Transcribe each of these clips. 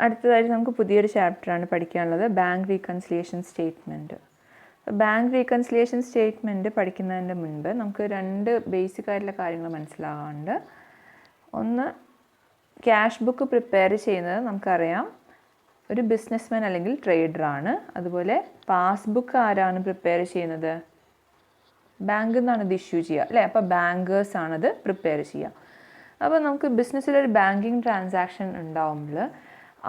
അടുത്തതായിട്ട് നമുക്ക് പുതിയൊരു ചാപ്റ്ററാണ് പഠിക്കാനുള്ളത്, bank reconciliation statement. Bank reconciliation statement പഠിക്കുന്നതിൻ്റെ മുൻപ് നമുക്ക് രണ്ട് ബേസിക് ആയിട്ടുള്ള കാര്യങ്ങൾ മനസ്സിലാകാറുണ്ട്. ഒന്ന്, ക്യാഷ് ബുക്ക് പ്രിപ്പയർ ചെയ്യുന്നത് നമുക്കറിയാം ഒരു ബിസിനസ്മാൻ അല്ലെങ്കിൽ ട്രേഡറാണ്. അതുപോലെ പാസ്ബുക്ക് ആരാണ് പ്രിപ്പയർ ചെയ്യുന്നത്? ബാങ്കിൽ നിന്നാണ് ഇത് ഇഷ്യൂ ചെയ്യുക അല്ലേ? അപ്പോൾ ബാങ്കേഴ്സാണത് പ്രിപ്പയർ ചെയ്യുക. അപ്പോൾ നമുക്ക് ബിസിനസ്സിലൊരു ബാങ്കിങ് ട്രാൻസാക്ഷൻ ഉണ്ടാകുമ്പോൾ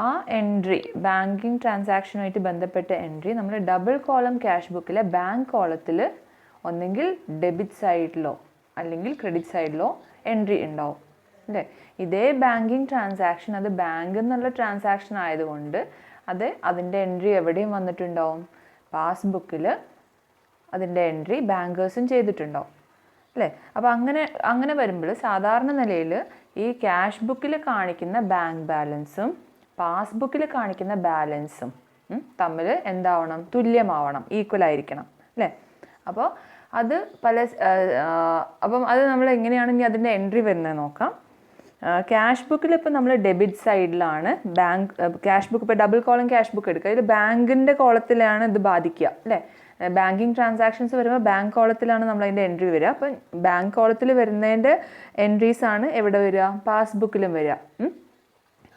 ആ എൻട്രി, ബാങ്കിങ് ട്രാൻസാക്ഷനുമായിട്ട് ബന്ധപ്പെട്ട എൻട്രി നമ്മൾ ഡബിൾ കോളം ക്യാഷ് ബുക്കിലെ ബാങ്ക് കോളത്തിൽ ഒന്നെങ്കിൽ ഡെബിറ്റ് സൈഡിലോ അല്ലെങ്കിൽ ക്രെഡിറ്റ് സൈഡിലോ എൻട്രി ഉണ്ടാവും അല്ലേ? ഇതേ ബാങ്കിങ് ട്രാൻസാക്ഷൻ അത് ബാങ്കിൽ നിന്നുള്ള ട്രാൻസാക്ഷൻ ആയതുകൊണ്ട് അതിൻ്റെ എൻട്രി എവിടെയും വന്നിട്ടുണ്ടാവും, പാസ്ബുക്കിൽ അതിൻ്റെ എൻട്രി ബാങ്കേഴ്സും ചെയ്തിട്ടുണ്ടാവും അല്ലേ? അപ്പോൾ അങ്ങനെ വരുമ്പോൾ സാധാരണ നിലയിൽ ഈ ക്യാഷ് ബുക്കിൽ കാണിക്കുന്ന ബാങ്ക് ബാലൻസും പാസ്ബുക്കിൽ കാണിക്കുന്ന ബാലൻസും തമ്മിൽ എന്താവണം? തുല്യമാവണം, ഈക്വൽ ആയിരിക്കണം അല്ലേ? അപ്പോൾ അത് അപ്പം അത് നമ്മൾ എങ്ങനെയാണ് ഇനി അതിൻ്റെ എൻട്രി വരുന്നത് നോക്കാം. ക്യാഷ് ബുക്കിൽ ഇപ്പോൾ നമ്മൾ ഡെബിറ്റ് സൈഡിലാണ് ബാങ്ക് ക്യാഷ് ബുക്ക്, ഇപ്പോൾ ഡബിൾ കോളം ക്യാഷ് ബുക്ക് എടുക്കുക, ഇത് ബാങ്കിൻ്റെ കോളത്തിലാണ് ഇത് ബാധിക്കുക അല്ലേ? ബാങ്കിങ് ട്രാൻസാക്ഷൻസ് വരുമ്പോൾ ബാങ്ക് കോളത്തിലാണ് നമ്മൾ അതിൻ്റെ എൻട്രി വരിക. അപ്പം ബാങ്ക് കോളത്തിൽ വരുന്നതിൻ്റെ എൻട്രീസാണ് എവിടെ വരിക? പാസ്ബുക്കിലും വരിക.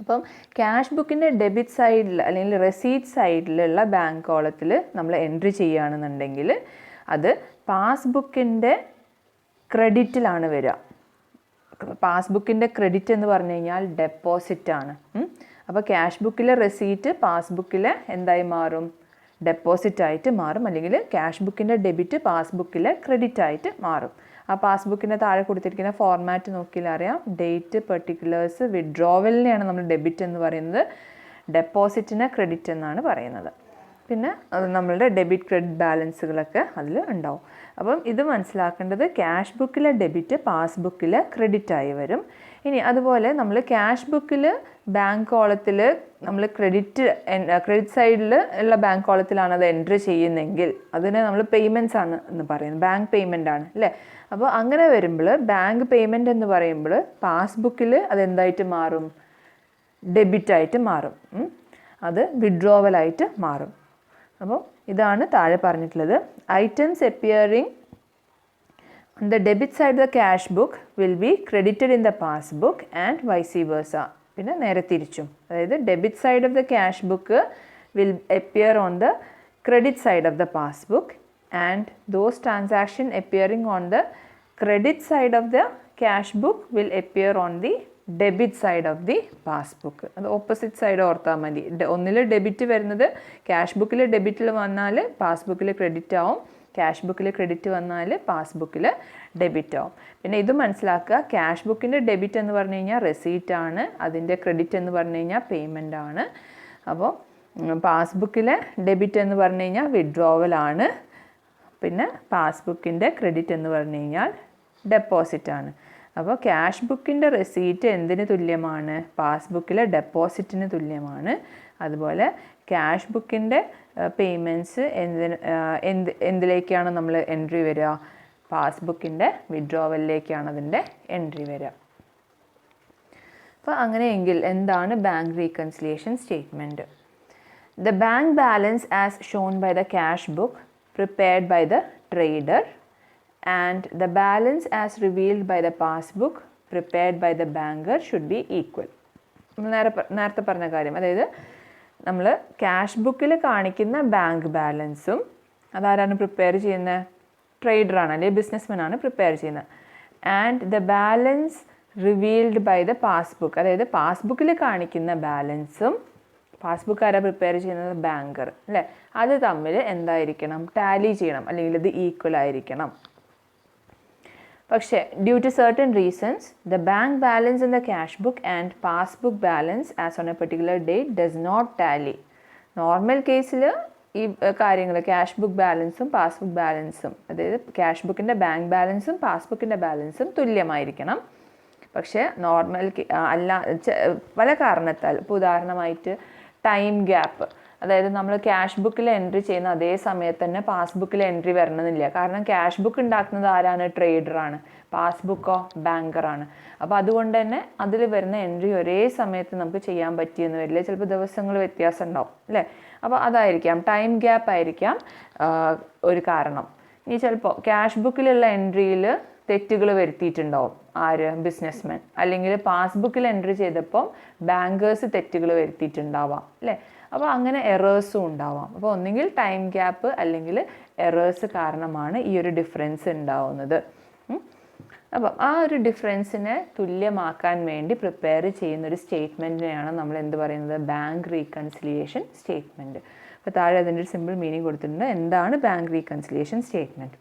അപ്പം ക്യാഷ് ബുക്കിൻ്റെ ഡെബിറ്റ് സൈഡിൽ അല്ലെങ്കിൽ റെസീറ്റ് സൈഡിലുള്ള ബാങ്ക് കോളത്തിൽ നമ്മൾ എൻട്രി ചെയ്യുകയാണെന്നുണ്ടെങ്കിൽ അത് പാസ്ബുക്കിൻ്റെ ക്രെഡിറ്റിലാണ് വരിക. പാസ്ബുക്കിൻ്റെ ക്രെഡിറ്റ് എന്ന് പറഞ്ഞു കഴിഞ്ഞാൽ ഡെപ്പോസിറ്റാണ്. അപ്പോൾ ക്യാഷ് ബുക്കിലെ റെസീറ്റ് പാസ്ബുക്കിലെ എന്തായി മാറും? ഡെപ്പോസിറ്റായിട്ട് മാറും, അല്ലെങ്കിൽ ക്യാഷ് ബുക്കിൻ്റെ ഡെബിറ്റ് പാസ്ബുക്കിലെ ക്രെഡിറ്റ് ആയിട്ട് മാറും. ആ പാസ്ബുക്കിൻ്റെ താഴെ കൊടുത്തിരിക്കുന്ന ഫോർമാറ്റ് നോക്കിയാൽ അറിയാം. ഡേറ്റ്, പെർട്ടിക്കുലേഴ്സ്, വിഡ്രോവലിനെയാണ് നമ്മൾ ഡെബിറ്റ് എന്ന് പറയുന്നത്, ഡെപ്പോസിറ്റിനെ ക്രെഡിറ്റ് എന്നാണ് പറയുന്നത്. പിന്നെ നമ്മളുടെ ഡെബിറ്റ് ക്രെഡിറ്റ് ബാലൻസുകളൊക്കെ അതിൽ ഉണ്ടാവും. അപ്പം ഇത് മനസ്സിലാക്കേണ്ടത് ക്യാഷ് ബുക്കിലെ ഡെബിറ്റ് പാസ്ബുക്കിലെ ക്രെഡിറ്റ് ആയി വരും. ഇനി അതുപോലെ നമ്മൾ ക്യാഷ് ബുക്കിൽ ബാങ്ക് കോളത്തിൽ നമ്മൾ ക്രെഡിറ്റ് സൈഡിൽ ഉള്ള ബാങ്ക് കോളത്തിലാണ് അത് എൻട്രി ചെയ്യുന്നതെങ്കിൽ അതിനെ നമ്മൾ പേയ്മെൻറ്റ്സ് ആണ് എന്ന് പറയുന്നത്, ബാങ്ക് പേയ്മെൻ്റ് ആണ് അല്ലേ? അപ്പോൾ അങ്ങനെ വരുമ്പോൾ ബാങ്ക് പേയ്മെൻറ്റ് എന്ന് പറയുമ്പോൾ പാസ്ബുക്കിൽ അതെന്തായിട്ട് മാറും? ഡെബിറ്റായിട്ട് മാറും, അത് വിഡ്രോവലായിട്ട് മാറും. അപ്പോൾ ഇതാണ് താഴെ പറഞ്ഞിട്ടുള്ളത്. Items appearing on the debit side of the cash book will be credited in the passbook and vice versa. പിന്നെ നേരെ തിരിച്ചും, അതായത് debit side of the cash book will appear on the credit side of the passbook and those transaction appearing on the credit side of the cash book will appear on the debit side of the passbook. അത് opposite side ഓർത്താൽ മതി. ഒന്നിൽ debit വരുന്നത് cash ബുക്കിൽ ഡെബിറ്റിൽ വന്നാൽ പാസ്ബുക്കിൽ credit ആവും, cash ബുക്കിൽ credit വന്നാൽ പാസ്ബുക്കിൽ ഡെബിറ്റ് ആവും. പിന്നെ ഇത് മനസ്സിലാക്കുക, ക്യാഷ് ബുക്കിൻ്റെ ഡെബിറ്റ് എന്ന് പറഞ്ഞു കഴിഞ്ഞാൽ റെസീറ്റ് ആണ്, അതിൻ്റെ ക്രെഡിറ്റ് എന്ന് പറഞ്ഞു കഴിഞ്ഞാൽ പേയ്മെൻ്റ് ആണ്. അപ്പോൾ പാസ്ബുക്കിലെ ഡെബിറ്റ് എന്ന് പറഞ്ഞു കഴിഞ്ഞാൽ വിഡ്രോവലാണ്, പിന്നെ പാസ്ബുക്കിൻ്റെ ക്രെഡിറ്റ് എന്ന് പറഞ്ഞു കഴിഞ്ഞാൽ ഡെപ്പോസിറ്റാണ്. അപ്പോൾ ക്യാഷ് ബുക്കിൻ്റെ റെസീറ്റ് എന്തിന് തുല്യമാണ്? പാസ്ബുക്കിലെ ഡെപ്പോസിറ്റിന് തുല്യമാണ്. അതുപോലെ ക്യാഷ് ബുക്കിൻ്റെ പേയ്മെൻറ്റ്സ് എന്തിലേക്കാണ് നമ്മൾ എൻട്രി വരിക? പാസ്ബുക്കിൻ്റെ വിഡ്രോവലിലേക്കാണ് അതിൻ്റെ എൻട്രി വരിക. അപ്പോൾ അങ്ങനെയെങ്കിൽ എന്താണ് bank reconciliation statement? The bank balance as shown by the cash book prepared by the trader and the balance as revealed by the passbook prepared by the banker should be equal. നമ്മൾ നേരത്തെ പറഞ്ഞ കാര്യം, അതായത് നമ്മൾ cash ബുക്കിൽ കാണിക്കുന്ന bank ബാലൻസും അതാരാണ് പ്രിപ്പയർ ചെയ്യുന്നത്? ട്രേഡറാണ് അല്ലെങ്കിൽ ബിസിനസ്മാനാണ് പ്രിപ്പയർ ചെയ്യുന്നത്. And the balance revealed by the passbook, അതായത് പാസ്ബുക്കിൽ കാണിക്കുന്ന ബാലൻസും, പാസ്ബുക്ക് ആരാ പ്രിപ്പയർ ചെയ്യുന്നത്? ബാങ്കർ അല്ലേ? അത് തമ്മിൽ എന്തായിരിക്കണം? ടാലി ചെയ്യണം, അല്ലെങ്കിൽ ഇത് ഈക്വൽ ആയിരിക്കണം. പക്ഷേ due to certain reasons the bank balance in the cash book and passbook balance as on a particular date does not tally. Normal കേസിൽ ഈ കാര്യങ്ങൾ ക്യാഷ് ബുക്ക് ബാലൻസും പാസ്ബുക്ക് ബാലൻസും, അതായത് ക്യാഷ് ബുക്കിൻ്റെ ബാങ്ക് ബാലൻസും പാസ്ബുക്കിൻ്റെ ബാലൻസും തുല്യമായിരിക്കണം. പക്ഷേ നോർമൽ പല കാരണത്താൽ, ഇപ്പോൾ ഉദാഹരണമായിട്ട് ടൈം ഗ്യാപ്പ്, അതായത് നമ്മൾ ക്യാഷ് ബുക്കിൽ എൻട്രി ചെയ്യുന്ന അതേ സമയത്ത് തന്നെ പാസ്ബുക്കിൽ എൻട്രി വരണമെന്നില്ല. കാരണം ക്യാഷ് ബുക്ക് ഉണ്ടാക്കുന്നത് ആരാണ്? ട്രേഡറാണ്. പാസ്ബുക്കോ ബാങ്കറാണ്. അപ്പോൾ അതുകൊണ്ട് തന്നെ അതിൽ വരുന്ന എൻട്രി ഒരേ സമയത്ത് നമുക്ക് ചെയ്യാൻ പറ്റിയെന്ന് വരില്ല, ചിലപ്പോൾ ദിവസങ്ങൾ വ്യത്യാസം ഉണ്ടാവും അല്ലേ. അപ്പോൾ അതായിരിക്കാം, ടൈം ഗ്യാപ്പ് ആയിരിക്കാം ഒരു കാരണം. ഇനി ചിലപ്പോൾ ക്യാഷ് ബുക്കിലുള്ള എൻട്രിയിൽ തെറ്റുകൾ വരുത്തിയിട്ടുണ്ടാവും ആര്, ബിസിനസ്മാൻ. അല്ലെങ്കിൽ പാസ്ബുക്കിൽ എൻട്രി ചെയ്തപ്പോൾ ബാങ്കേഴ്സ് തെറ്റുകൾ വരുത്തിയിട്ടുണ്ടാവാം അല്ലേ. അപ്പോൾ അങ്ങനെ എറേഴ്സും ഉണ്ടാവാം. അപ്പോൾ ഒന്നുകിൽ ടൈം ഗ്യാപ്പ് അല്ലെങ്കിൽ എറേഴ്സ് കാരണമാണ് ഈ ഒരു ഡിഫറൻസ് ഉണ്ടാവുന്നത്. അപ്പോൾ ആ ഒരു ഡിഫറൻസിനെ തുല്യമാക്കാൻ വേണ്ടി പ്രിപ്പയർ ചെയ്യുന്നൊരു സ്റ്റേറ്റ്മെൻറ്റിനെയാണ് നമ്മൾ എന്ത് പറയുന്നത്, ബാങ്ക് റീകൺസിലിയേഷൻ സ്റ്റേറ്റ്മെൻറ്റ്. അപ്പോൾ താഴെ അതിൻ്റെ ഒരു സിമ്പിൾ മീനിങ് കൊടുത്തിട്ടുണ്ട്. എന്താണ് bank reconciliation statement?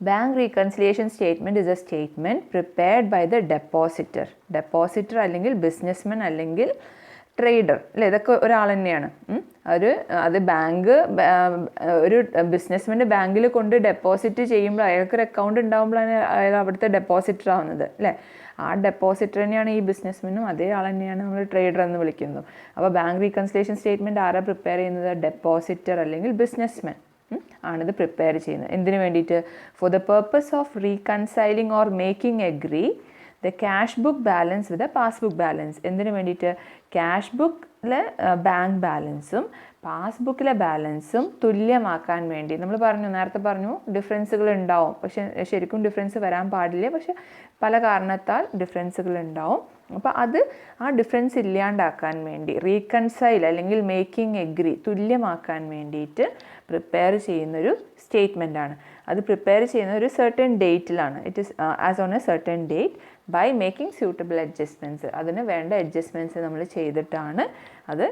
Bank reconciliation statement is a statement prepared by the depositor. Depositor അല്ലെങ്കിൽ ബിസിനസ്മാൻ അല്ലെങ്കിൽ ട്രേഡർ അല്ലേ, ഇതൊക്കെ ഒരാൾ തന്നെയാണ്. അത് ബാങ്ക് ഒരു ബിസിനസ്മാൻ്റെ ബാങ്കിൽ കൊണ്ട് ഡെപ്പോസിറ്റ് ചെയ്യുമ്പോൾ അയാൾക്കൊരു അക്കൗണ്ട് ഉണ്ടാകുമ്പോഴാണ് അയാൾ അവിടുത്തെ ഡെപ്പോസിറ്റർ ആവുന്നത് അല്ലേ. ആ ഡെപ്പോസിറ്റർ തന്നെയാണ് ഈ ബിസിനസ്മാനും, അതേ ആൾ തന്നെയാണ് നമ്മൾ ട്രേഡർ എന്ന് വിളിക്കുന്നത്. അപ്പോൾ ബാങ്ക് റീകൺസിലിയേഷൻ സ്റ്റേറ്റ്മെൻറ്റ് ആരാ പ്രിപ്പയർ ചെയ്യുന്നത്? ഡെപ്പോസിറ്റർ അല്ലെങ്കിൽ ബിസിനസ്മാൻ ആണിത് പ്രിപ്പയർ ചെയ്യുന്നത്. എന്തിനു വേണ്ടിയിട്ട്? For the purpose of reconciling or making agree the cash book balance with the passbook balance. എന്തിനു വേണ്ടിയിട്ട്? ക്യാഷ് ബുക്കിലെ ബാങ്ക് ബാലൻസും പാസ്ബുക്കിലെ ബാലൻസും തുല്യമാക്കാൻ വേണ്ടി. നമ്മൾ നേരത്തെ പറഞ്ഞു ഡിഫറൻസുകൾ ഉണ്ടാവും, പക്ഷെ ശരിക്കും ഡിഫറൻസ് വരാൻ പാടില്ല, പക്ഷെ പല കാരണത്താൽ ഡിഫറൻസുകൾ ഉണ്ടാവും. അപ്പോൾ ആ ഡിഫറൻസ് ഇല്ലാണ്ടാക്കാൻ വേണ്ടി, റീകൺസൈൽ അല്ലെങ്കിൽ മേക്കിംഗ് എഗ്രി തുല്യമാക്കാൻ വേണ്ടിയിട്ട് പ്രിപ്പയർ ചെയ്യുന്നൊരു സ്റ്റേറ്റ്മെൻറ്റാണ്. അത് പ്രിപ്പയർ ചെയ്യുന്ന ഒരു സർട്ടൻ ഡേറ്റിലാണ്. It is as on a certain date by making suitable adjustments. അതിന് വേണ്ട അഡ്ജസ്റ്റ്മെൻറ്റ്സ് നമ്മൾ ചെയ്തിട്ടാണ് അത്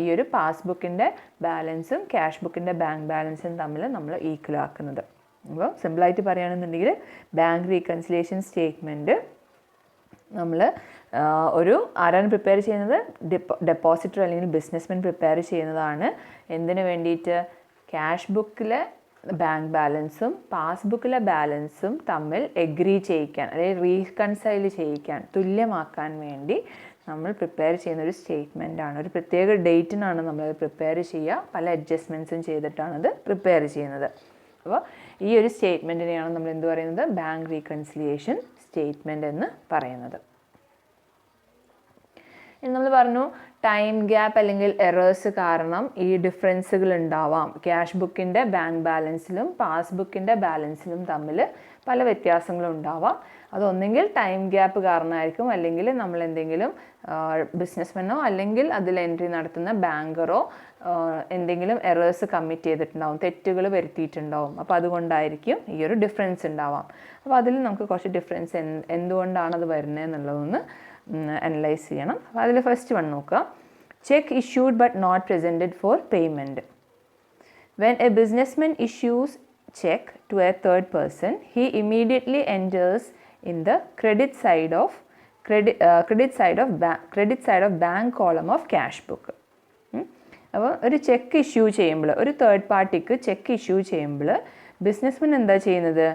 ഈ ഒരു പാസ്ബുക്കിൻ്റെ ബാലൻസും ക്യാഷ് ബുക്കിൻ്റെ ബാങ്ക് ബാലൻസും തമ്മിൽ നമ്മൾ ഈക്വൽ ആക്കുന്നത്. അപ്പോൾ സിമ്പിളായിട്ട് പറയുകയാണെന്നുണ്ടെങ്കിൽ ബാങ്ക് റീകൺസിലിയേഷൻ സ്റ്റേറ്റ്മെൻറ്റ് നമ്മൾ ആരാണ് പ്രിപ്പയർ ചെയ്യുന്നത്? ഡെപ്പോസിറ്റർ അല്ലെങ്കിൽ ബിസിനസ്മാൻ പ്രിപ്പയർ ചെയ്യുന്നതാണ്. എന്തിനു വേണ്ടിയിട്ട്? ക്യാഷ് ബുക്കിലെ ബാങ്ക് ബാലൻസും പാസ്ബുക്കിലെ ബാലൻസും തമ്മിൽ എഗ്രി ചെയ്യിക്കാൻ, അല്ലെങ്കിൽ റീകൺസൈൽ ചെയ്യിക്കാൻ, തുല്യമാക്കാൻ വേണ്ടി നമ്മൾ പ്രിപ്പയർ ചെയ്യുന്നൊരു സ്റ്റേറ്റ്മെൻറ്റാണ്. ഒരു പ്രത്യേക ഡേറ്റിനാണ് നമ്മളത് പ്രിപ്പയർ ചെയ്യുക, പല അഡ്ജസ്റ്റ്മെൻറ്റ്സും ചെയ്തിട്ടാണത് പ്രിപ്പയർ ചെയ്യുന്നത്. അപ്പോൾ ഈ ഒരു സ്റ്റേറ്റ്മെൻറ്റിനെയാണ് നമ്മൾ എന്ത് പറയുന്നത്? ബാങ്ക് റീകൺസിലിയേഷൻ സ്റ്റേറ്റ്മെൻറ്റ് എന്ന് പറയുന്നത്. നമ്മൾ പറഞ്ഞു ടൈം ഗ്യാപ്പ് അല്ലെങ്കിൽ എറേഴ്സ് കാരണം ഈ ഡിഫറൻസുകൾ ഉണ്ടാവാം. ക്യാഷ് ബുക്കിൻ്റെ ബാങ്ക് ബാലൻസിലും പാസ്ബുക്കിൻ്റെ ബാലൻസിലും തമ്മിൽ പല വ്യത്യാസങ്ങളും ഉണ്ടാവാം. അതൊന്നെങ്കിൽ ടൈം ഗ്യാപ്പ് കാരണമായിരിക്കും, അല്ലെങ്കിൽ നമ്മൾ എന്തെങ്കിലും ബിസിനസ്മാനോ അല്ലെങ്കിൽ അതിൽ എൻട്രി നടത്തുന്ന ബാങ്കറോ എന്തെങ്കിലും എറേഴ്സ് കമ്മിറ്റ് ചെയ്തിട്ടുണ്ടാവും, തെറ്റുകൾ വരുത്തിയിട്ടുണ്ടാവും. അപ്പോൾ അതുകൊണ്ടായിരിക്കും ഈ ഒരു ഡിഫറൻസ് ഉണ്ടാവാം. അപ്പോൾ അതിൽ നമുക്ക് കുറച്ച് ഡിഫറൻസ് എന്തുകൊണ്ടാണ് അത് വരുന്നത് എന്നുള്ളതൊന്ന് അനലൈസ് ചെയ്യണം. അപ്പോൾ അതിൽ ഫസ്റ്റ് വൺ നോക്കുക. Cheque issued but not presented for payment. When a businessman issues check to a third person, he immediately enters in the credit side of bank column of cash book. അപ്പോൾ ഒരു cheque issue ചെയ്യുമ്പോൾ, ഒരു third പാർട്ടിക്ക് cheque issue ചെയ്യുമ്പോൾ businessman എന്താ ചെയ്യുന്നത്?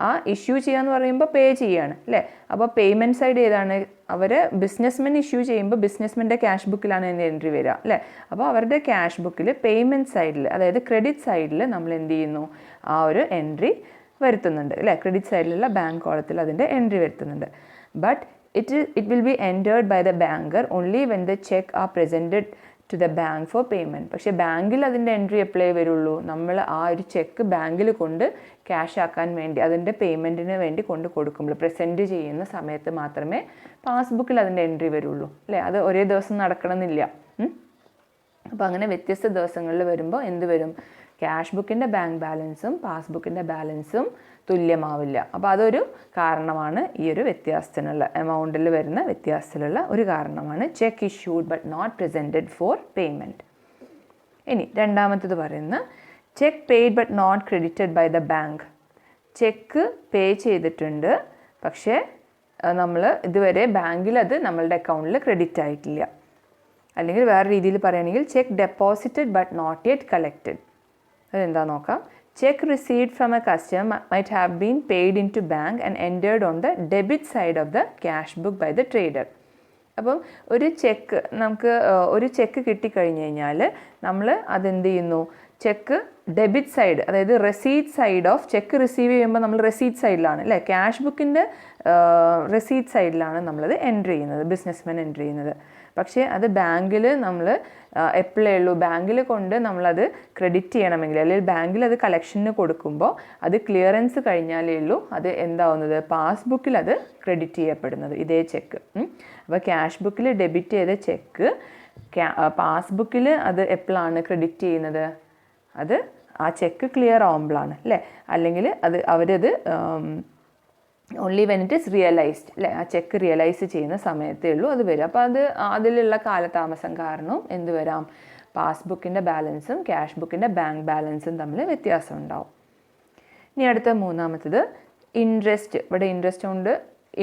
ആ issue ചെയ്യാന്ന് പറയുമ്പോൾ പേ ചെയ്യാണ് അല്ലേ. അപ്പോൾ പേയ്മെൻറ്റ് സൈഡ് ഏതാണ്? അവർ ബിസിനസ്മാൻ ഇഷ്യൂ ചെയ്യുമ്പോൾ ബിസിനസ്മാൻ്റെ ക്യാഷ് ബുക്കിലാണ് അതിൻ്റെ എൻട്രി വരിക അല്ലേ. അപ്പോൾ അവരുടെ ക്യാഷ് ബുക്കിൽ പേയ്മെൻറ്റ് സൈഡിൽ, അതായത് ക്രെഡിറ്റ് സൈഡിൽ നമ്മൾ എന്ത് ചെയ്യുന്നു? ആ ഒരു എൻട്രി വരുത്തുന്നുണ്ട് അല്ലേ. ക്രെഡിറ്റ് സൈഡിലുള്ള ബാങ്ക് കോളത്തിൽ അതിൻ്റെ എൻട്രി വരുത്തുന്നുണ്ട്. But it will be entered by the banker only when the cheque are presented to the bank for payment. പക്ഷേ ബാങ്കിൽ അതിൻ്റെ എൻട്രി എപ്പോഴേ വരുള്ളൂ? നമ്മൾ ആ ഒരു ചെക്ക് ബാങ്കിൽ കൊണ്ട് ക്യാഷ് ആക്കാൻ വേണ്ടി, അതിൻ്റെ പേയ്മെൻറ്റിന് വേണ്ടി കൊണ്ട് കൊടുക്കുമ്പോൾ, പ്രസൻറ്റ് ചെയ്യുന്ന സമയത്ത് മാത്രമേ പാസ്ബുക്കിൽ അതിൻ്റെ എൻട്രി വരുള്ളൂ അല്ലേ. അത് ഒരേ ദിവസം നടക്കണമെന്നില്ല. അപ്പോൾ അങ്ങനെ വ്യത്യസ്ത ദിവസങ്ങളിൽ വരുമ്പോൾ എന്ത് വരും? ക്യാഷ് ബുക്കിൻ്റെ ബാങ്ക് ബാലൻസും പാസ്ബുക്കിൻ്റെ ബാലൻസും തുല്യമാവില്ല. അപ്പോൾ അതൊരു കാരണമാണ്, ഈ ഒരു വ്യത്യാസത്തിനുള്ള എമൗണ്ടിൽ വരുന്ന വ്യത്യാസത്തിലുള്ള ഒരു കാരണമാണ് cheque issued but not presented for payment. ഇനി രണ്ടാമത്തേത് പറയുന്ന cheque paid but not credited by the bank. Cheque pay ചെയ്തിട്ടുണ്ട്, പക്ഷേ നമ്മൾ ഇതുവരെ ബാങ്കിൽ അത് നമ്മളുടെ അക്കൗണ്ടിൽ ക്രെഡിറ്റ് ആയിട്ടില്ല. അല്ലെങ്കിൽ വേറെ രീതിയിൽ പറയുകയാണെങ്കിൽ cheque deposited but not yet collected. അതെന്താ നോക്കാം. Cheque received from a customer might have been paid in to bank and entered on the debit side of the cash book by the trader. അപ്പം ഒരു check നമുക്ക് ഒരു check കിട്ടിക്കഴിഞ്ഞ് കഴിഞ്ഞാൽ നമ്മൾ അതെന്ത് ചെയ്യുന്നു, ചെക്ക് ഡെബിറ്റ് സൈഡ്, അതായത് receipt side of cheque receive ചെയ്യുമ്പോൾ നമ്മൾ റെസീറ്റ് സൈഡിലാണ് അല്ലേ, ക്യാഷ് ബുക്കിൻ്റെ റെസീറ്റ് സൈഡിലാണ് നമ്മളത് എൻട്രി ചെയ്യുന്നത്, ബിസിനസ്മാൻ എൻട്രി ചെയ്യുന്നത്. പക്ഷേ അത് ബാങ്കിൽ നമ്മൾ എപ്പോഴേ ഉള്ളൂ, ബാങ്കിൽ കൊണ്ട് നമ്മളത് ക്രെഡിറ്റ് ചെയ്യണമെങ്കിൽ, അല്ലെങ്കിൽ ബാങ്കിൽ അത് കളക്ഷന് കൊടുക്കുമ്പോൾ അത് ക്ലിയറൻസ് കഴിഞ്ഞാലേ ഉള്ളൂ അത് എന്താവുന്നത്, പാസ്ബുക്കിൽ അത് ക്രെഡിറ്റ് ചെയ്യപ്പെടുന്നത് ഇതേ ചെക്ക്. അപ്പോൾ ക്യാഷ് ബുക്കിൽ ഡെബിറ്റ് ചെയ്ത ചെക്ക് പാസ്ബുക്കിൽ അത് എപ്പോഴാണ് ക്രെഡിറ്റ് ചെയ്യുന്നത്, അത് ആ ചെക്ക് ക്ലിയർ ആവുമ്പോഴാണ് അല്ലേ, അല്ലെങ്കിൽ അത് അവരത് only when it is realised അല്ലേ, ആ ചെക്ക് റിയലൈസ് ചെയ്യുന്ന സമയത്തേ ഉള്ളൂ അത് വരും. അപ്പോൾ അത് അതിലുള്ള കാലതാമസം കാരണം എന്ത് വരാം, പാസ്ബുക്കിൻ്റെ ബാലൻസും ക്യാഷ് ബുക്കിൻ്റെ ബാങ്ക് ബാലൻസും തമ്മിൽ വ്യത്യാസം ഉണ്ടാവും. ഇനി അടുത്ത മൂന്നാമത്തത് ഇൻട്രസ്റ്റ്. ഇവിടെ ഇൻട്രസ്റ്റ് കൊണ്ട്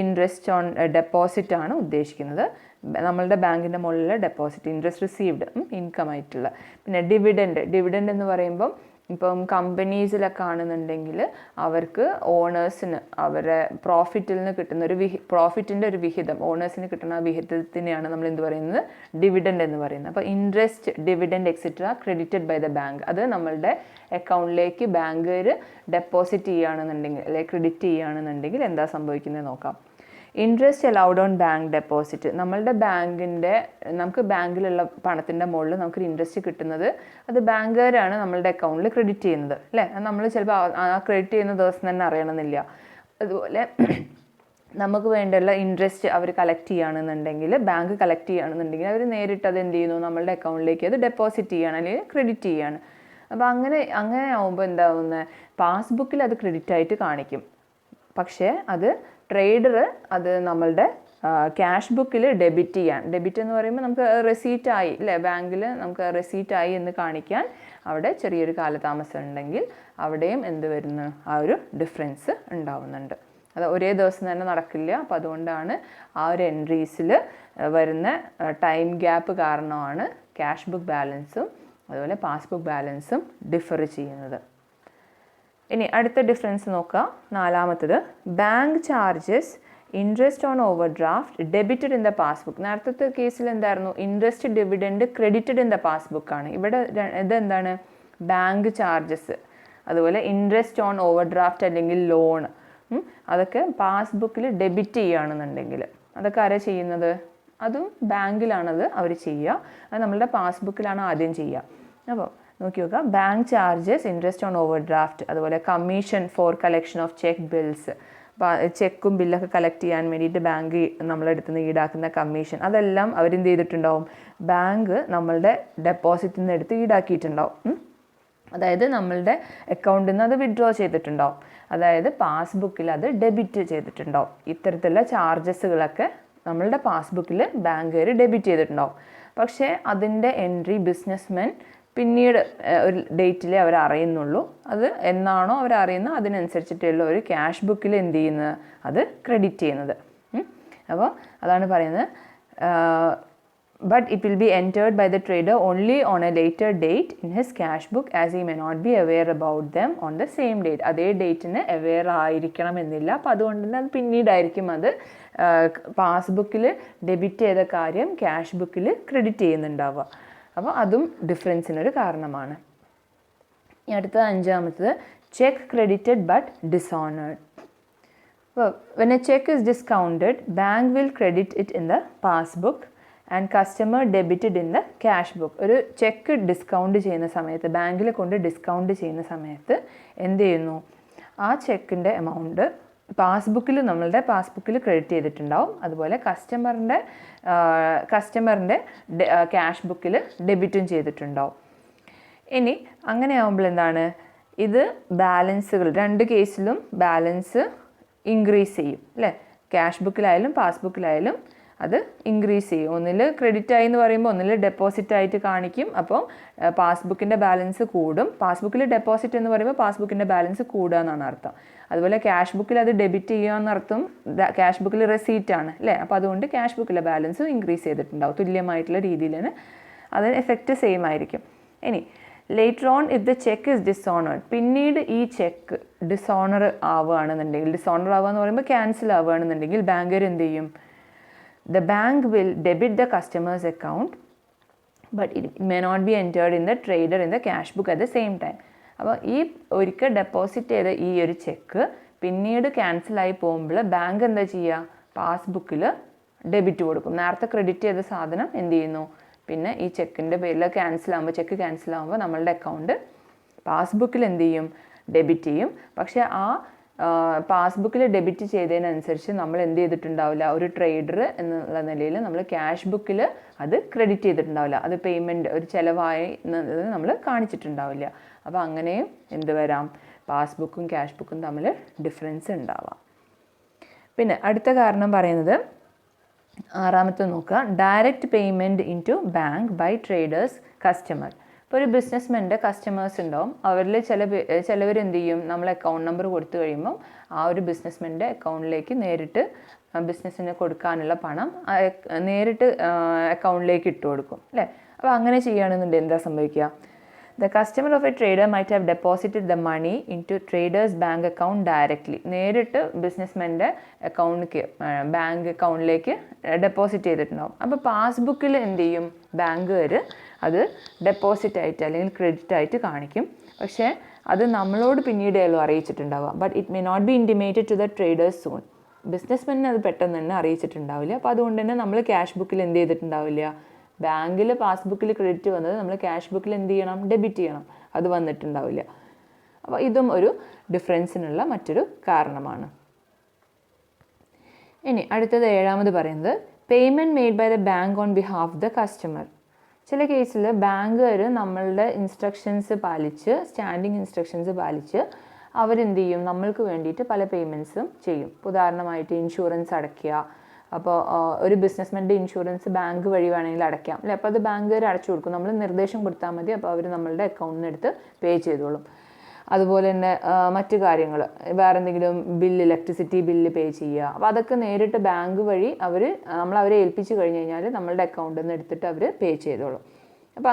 ഇൻട്രസ്റ്റ് ഓൺ ഡെപ്പോസിറ്റ് ആണ് ഉദ്ദേശിക്കുന്നത്, നമ്മളുടെ ബാങ്കിൻ്റെ മുകളിലെ ഡെപ്പോസിറ്റ്, ഇൻട്രസ്റ്റ് റിസീവ്ഡ് ഇൻകം ആയിട്ടുള്ള. പിന്നെ ഡിവിഡൻഡ് എന്ന് പറയുമ്പം ഇപ്പം കമ്പനീസിലൊക്കെ ആണെന്നുണ്ടെങ്കിൽ അവർക്ക് ഓണേഴ്സിന് അവരെ പ്രോഫിറ്റിൽ നിന്ന് കിട്ടുന്ന പ്രോഫിറ്റിൻ്റെ ഒരു വിഹിതം, ഓണേഴ്സിന് കിട്ടുന്ന ആ വിഹിതത്തിനെയാണ് നമ്മൾ എന്ത് പറയുന്നത്, ഡിവിഡൻഡ് എന്ന് പറയുന്നത്. അപ്പോൾ interest, dividend etcetera credited by the bank, അത് നമ്മളുടെ അക്കൗണ്ടിലേക്ക് ബാങ്കുകാർ ഡെപ്പോസിറ്റ് ചെയ്യുകയാണെന്നുണ്ടെങ്കിൽ അല്ലെങ്കിൽ ക്രെഡിറ്റ് ചെയ്യുകയാണെന്നുണ്ടെങ്കിൽ എന്താ സംഭവിക്കുന്നത് നോക്കാം. Interest allowed on bank deposit, നമ്മളുടെ നമുക്ക് ബാങ്കിലുള്ള പണത്തിൻ്റെ മുകളിൽ നമുക്കൊരു ഇൻട്രസ്റ്റ് കിട്ടുന്നത് അത് ബാങ്കുകാരാണ് നമ്മളുടെ അക്കൗണ്ടിൽ ക്രെഡിറ്റ് ചെയ്യുന്നത് അല്ലേ. നമ്മൾ ചിലപ്പോൾ ആ ക്രെഡിറ്റ് ചെയ്യുന്ന ദിവസം തന്നെ അറിയണമെന്നില്ല. അതുപോലെ നമുക്ക് വേണ്ടിയുള്ള ഇൻട്രസ്റ്റ് അവർ കളക്ട് ചെയ്യുകയാണെന്നുണ്ടെങ്കിൽ, ബാങ്ക് കളക്ട് ചെയ്യുകയാണെന്നുണ്ടെങ്കിൽ അവർ നേരിട്ട് അത് എന്ത് ചെയ്യുന്നു, നമ്മളുടെ അക്കൗണ്ടിലേക്ക് അത് ഡെപ്പോസിറ്റ് ചെയ്യുകയാണ് അല്ലെങ്കിൽ ക്രെഡിറ്റ് ചെയ്യുകയാണ്. അപ്പോൾ അങ്ങനെ ആവുമ്പോൾ എന്താവുന്നത്, പാസ്ബുക്കിൽ അത് ക്രെഡിറ്റ് ആയിട്ട് കാണിക്കും, പക്ഷേ അത് ട്രേഡർ അത് നമ്മളുടെ ക്യാഷ് ബുക്കിൽ ഡെബിറ്റ് എന്ന് പറയുമ്പോൾ നമുക്ക് റെസീറ്റ് ആയി അല്ലേ, ബാങ്കിൽ നമുക്ക് റെസീറ്റ് ആയി എന്ന് കാണിക്കാൻ അവിടെ ചെറിയൊരു കാലതാമസം ഉണ്ടെങ്കിൽ അവിടെയും എന്ത് വരുന്നു, ആ ഒരു ഡിഫറൻസ് ഉണ്ടാവുന്നുണ്ട്. അത് ഒരേ ദിവസം തന്നെ നടക്കില്ല. അപ്പോൾ അതുകൊണ്ടാണ് ആ ഒരു എൻട്രീസിൽ വരുന്ന ടൈം ഗ്യാപ്പ് കാരണമാണ് ക്യാഷ് ബുക്ക് ബാലൻസും അതുപോലെ പാസ്ബുക്ക് ബാലൻസും ഡിഫർ ചെയ്യുന്നത്. ഇനി അടുത്ത ഡിഫറൻസ് നോക്കുക, നാലാമത്തത് bank charges interest on over draft debited in the passbook. നേരത്തെ കേസിൽ എന്തായിരുന്നു, interest dividend credited in the പാസ്ബുക്കാണ്. ഇവിടെ ഇതെന്താണ്, ബാങ്ക് ചാർജസ് അതുപോലെ ഇൻട്രസ്റ്റ് ഓൺ ഓവർ ഡ്രാഫ്റ്റ് അല്ലെങ്കിൽ ലോൺ അതൊക്കെ പാസ്ബുക്കിൽ ഡെബിറ്റ് ചെയ്യുകയാണെന്നുണ്ടെങ്കിൽ അതൊക്കെ ആരാ ചെയ്യുന്നത്, അതും ബാങ്കിലാണത് അവർ ചെയ്യുക, അത് നമ്മളുടെ പാസ്ബുക്കിലാണ് ആദ്യം ചെയ്യുക. അപ്പോൾ നോക്കി നോക്കുക, bank charges interest on over draft, അതുപോലെ commission for collection of cheque bills, ചെക്കും ബില്ലൊക്കെ കളക്ട് ചെയ്യാൻ വേണ്ടിയിട്ട് ബാങ്ക് നമ്മളെടുത്ത് നിന്ന് ഈടാക്കുന്ന കമ്മീഷൻ, അതെല്ലാം അവരെന്ത് ചെയ്തിട്ടുണ്ടാവും, ബാങ്ക് നമ്മളുടെ ഡെപ്പോസിറ്റിൽ നിന്ന് എടുത്ത് ഈടാക്കിയിട്ടുണ്ടാവും. അതായത് നമ്മളുടെ അക്കൗണ്ടിൽ നിന്ന് അത് വിഡ്രോ ചെയ്തിട്ടുണ്ടാവും, അതായത് പാസ്ബുക്കിൽ അത് ഡെബിറ്റ് ചെയ്തിട്ടുണ്ടാവും. ഇത്തരത്തിലുള്ള ചാർജസുകളൊക്കെ നമ്മളുടെ പാസ്ബുക്കിൽ ബാങ്കുകാർ ഡെബിറ്റ് ചെയ്തിട്ടുണ്ടാവും. പക്ഷേ അതിൻ്റെ എൻട്രി ബിസിനസ്മെൻ പിന്നീട് ഒരു ഡേറ്റിലേ അവർ അറിയുന്നുള്ളൂ. അത് എന്നാണോ അവർ അറിയുന്നത് അതിനനുസരിച്ചിട്ടുള്ള ഒരു ക്യാഷ് ബുക്കിൽ എന്ത് ചെയ്യുന്നത്, അത് ക്രെഡിറ്റ് ചെയ്യുന്നത്. അപ്പോൾ അതാണ് പറയുന്നത്, but it will be entered by the trader only on a later date in his cash book as he may not be aware about them on the same date. അതേ ഡേറ്റിന് അവെയർ ആയിരിക്കണമെന്നില്ല. അപ്പോൾ അതുകൊണ്ട് തന്നെ അത് പിന്നീടായിരിക്കും അത് പാസ്ബുക്കിൽ ഡെബിറ്റ് ചെയ്ത കാര്യം ക്യാഷ് ബുക്കിൽ ക്രെഡിറ്റ് ചെയ്യുന്നുണ്ടാവുക. അപ്പോൾ അതും ഡിഫറൻസിനൊരു കാരണമാണ്. ഇനി അടുത്തത് അഞ്ചാമത്തത് ചെക്ക് ക്രെഡിറ്റഡ് ബട്ട് ഡിസോണേർഡ്. അപ്പോൾ when a check is discounted, bank will credit it in the passbook and customer debited in the cash book. ഒരു ചെക്ക് ഡിസ്കൗണ്ട് ചെയ്യുന്ന സമയത്ത്, ബാങ്കിൽ കൊണ്ട് ഡിസ്കൗണ്ട് ചെയ്യുന്ന സമയത്ത് എന്ത് ചെയ്യുന്നു, ആ ചെക്കിൻ്റെ എമൗണ്ട് നമ്മളുടെ പാസ്ബുക്കിൽ ക്രെഡിറ്റ് ചെയ്തിട്ടുണ്ടാവും, അതുപോലെ കസ്റ്റമറിൻ്റെ ക്യാഷ് ബുക്കിൽ ഡെബിറ്റും ചെയ്തിട്ടുണ്ടാവും. ഇനി അങ്ങനെ ആകുമ്പോൾ എന്താണ്, ഇത് ബാലൻസുകൾ രണ്ട് കേസിലും ബാലൻസ് ഇൻക്രീസ് ചെയ്യും അല്ലേ, ക്യാഷ് ബുക്കിലായാലും പാസ്ബുക്കിലായാലും അത് ഇൻക്രീസ് ചെയ്യും. ഒന്നിൽ ക്രെഡിറ്റ് ആയി എന്ന് പറയുമ്പോൾ ഒന്നിൽ ഡെപ്പോസിറ്റ് ആയിട്ട് കാണിക്കും, അപ്പോൾ പാസ്ബുക്കിൻ്റെ ബാലൻസ് കൂടും. പാസ്ബുക്കിൽ ഡെപ്പോസിറ്റ് എന്ന് പറയുമ്പോൾ പാസ്ബുക്കിൻ്റെ ബാലൻസ് കൂടുക എന്നാണ് അർത്ഥം. അതുപോലെ ക്യാഷ് ബുക്കിൽ അത് ഡെബിറ്റ് ചെയ്യുക എന്നർത്ഥം, ക്യാഷ് ബുക്കിൽ റെസീറ്റ് ആണ് അല്ലേ, അപ്പോൾ അതുകൊണ്ട് ക്യാഷ് ബുക്കിലെ ബാലൻസും ഇൻക്രീസ് ചെയ്തിട്ടുണ്ടാവും. തുല്യമായിട്ടുള്ള രീതിയിലാണ് അതിന് എഫക്റ്റ് സെയിം ആയിരിക്കും. ഇനി later on if the cheque is dishonoured, പിന്നീട് ഈ ചെക്ക് ഡിസോണർ ആവുകയാണെന്നുണ്ടെങ്കിൽ, ഡിസോണർ ആവുക എന്ന് പറയുമ്പോൾ ക്യാൻസൽ ആവുകയാണെന്നുണ്ടെങ്കിൽ ബാങ്കർ എന്ത് ചെയ്യും, the bank will debit the customer's account but it may not be entered in the trader in the cash book at the same time. അപ്പോൾ ഈ ഒരിക്കൽ ഡെപ്പോസിറ്റ് ചെയ്ത ഈ ഒരു ചെക്ക് പിന്നീട് ക്യാൻസലായി പോകുമ്പോൾ ബാങ്ക് എന്താ ചെയ്യുക, പാസ്ബുക്കിൽ ഡെബിറ്റ് കൊടുക്കും. നേരത്തെ ക്രെഡിറ്റ് ചെയ്ത സാധനം എന്ത് ചെയ്യുന്നു, പിന്നെ ഈ ചെക്കിൻ്റെ പേരിൽ ചെക്ക് ക്യാൻസലാകുമ്പോൾ നമ്മളുടെ അക്കൗണ്ട് പാസ്ബുക്കിൽ എന്ത് ചെയ്യും, ഡെബിറ്റ് ചെയ്യും. പക്ഷേ ആ പാസ്ബുക്കിൽ ഡെബിറ്റ് ചെയ്തതിനനുസരിച്ച് നമ്മൾ എന്ത് ചെയ്തിട്ടുണ്ടാവില്ല, ഒരു ട്രേഡർ എന്നുള്ള നിലയിൽ നമ്മൾ ക്യാഷ് ബുക്കിൽ അത് ക്രെഡിറ്റ് ചെയ്തിട്ടുണ്ടാവില്ല. അത് പേയ്മെൻറ്റ് ഒരു ചിലവായി നമ്മൾ കാണിച്ചിട്ടുണ്ടാവില്ല. അപ്പോൾ അങ്ങനെയും എന്ത് വരാം, പാസ്ബുക്കും ക്യാഷ് ബുക്കും തമ്മിൽ ഡിഫറൻസ് ഉണ്ടാവാം. പിന്നെ അടുത്ത കാരണം പറയുന്നത് 6ാമത്തെ നോക്കുക, direct payment in to bank by traders customer. ഇപ്പോൾ ഒരു ബിസിനസ്മാൻ്റെ കസ്റ്റമേഴ്സ് ഉണ്ടാവും. അവരിൽ ചിലവർ എന്ത് ചെയ്യും, നമ്മൾ അക്കൗണ്ട് നമ്പർ കൊടുത്തു കഴിയുമ്പം ആ ഒരു ബിസിനസ്മാൻ്റെ അക്കൗണ്ടിലേക്ക് നേരിട്ട് ബിസിനസ്സിന് കൊടുക്കാനുള്ള പണം നേരിട്ട് അക്കൗണ്ടിലേക്ക് ഇട്ട് കൊടുക്കും അല്ലേ. അപ്പോൾ അങ്ങനെ ചെയ്യുകയാണെന്നുണ്ടെങ്കിൽ എന്താ സംഭവിക്കുക, the customer of a trader might have deposited the money into trader's bank account directly. നേരിട്ട് ബിസിനസ്മാൻ്റെ ബാങ്ക് അക്കൗണ്ടിലേക്ക് ഡെപ്പോസിറ്റ് ചെയ്തിട്ടുണ്ടാവും. അപ്പോൾ പാസ്ബുക്കിൽ എന്ത് ചെയ്യും, ബാങ്കുകാർ അത് ഡെപ്പോസിറ്റ് ആയിട്ട് അല്ലെങ്കിൽ ക്രെഡിറ്റ് ആയിട്ട് കാണിക്കും. പക്ഷേ അത് നമ്മളോട് പിന്നീടേയുള്ളൂ അറിയിച്ചിട്ടുണ്ടാവുക. But it may not be intimated to the traders soon. ബിസിനസ്മാനെ അത് പെട്ടെന്ന് തന്നെ അറിയിച്ചിട്ടുണ്ടാവില്ല. അപ്പോൾ അതുകൊണ്ട് തന്നെ നമ്മൾ ക്യാഷ് ബുക്കിൽ എന്ത് ചെയ്തിട്ടുണ്ടാവില്ല, ബാങ്കിൽ പാസ്ബുക്കിൽ ക്രെഡിറ്റ് വന്നത് നമ്മൾ ക്യാഷ് ബുക്കിൽ എന്ത് ചെയ്യണം, ഡെബിറ്റ് ചെയ്യണം. അത് വന്നിട്ടുണ്ടാവില്ല. അപ്പോൾ ഇതും ഒരു ഡിഫറൻസിനുള്ള മറ്റൊരു കാരണമാണ്. ഇനി അടുത്തത് 7ാമത് പറയുന്നത് payment made by the bank on behalf the customer. ചില കേസിൽ ബാങ്കുകാർ നമ്മളുടെ ഇൻസ്ട്രക്ഷൻസ് പാലിച്ച്, സ്റ്റാൻഡിങ് ഇൻസ്ട്രക്ഷൻസ് പാലിച്ച് അവരെന്ത് ചെയ്യും, നമ്മൾക്ക് വേണ്ടിയിട്ട് പല പേയ്മെൻറ്റ്സും ചെയ്യും. ഉദാഹരണമായിട്ട് ഇൻഷുറൻസ് അടയ്ക്കുക. അപ്പോൾ ഒരു ബിസിനസ്മാൻ്റെ ഇൻഷുറൻസ് ബാങ്ക് വഴി വേണമെങ്കിൽ അടയ്ക്കാം അല്ലേ. അപ്പോൾ അത് ബാങ്കുകാർ അടച്ചു കൊടുക്കും. നമ്മൾ നിർദ്ദേശം കൊടുത്താൽ മതി. അപ്പോൾ അവർ നമ്മളുടെ അക്കൗണ്ടിൽ നിന്ന് എടുത്ത് പേ ചെയ്തോളും. അതുപോലെ തന്നെ മറ്റു കാര്യങ്ങൾ, വേറെ എന്തെങ്കിലും ബില്ല്, ഇലക്ട്രിസിറ്റി ബില്ല് പേ ചെയ്യുക. അപ്പോൾ അതൊക്കെ നേരിട്ട് ബാങ്ക് വഴി നമ്മളവരെ ഏൽപ്പിച്ച് കഴിഞ്ഞ് കഴിഞ്ഞാൽ നമ്മളുടെ അക്കൗണ്ടിൽ നിന്ന് എടുത്തിട്ട് അവർ പേ ചെയ്തോളും. അപ്പോൾ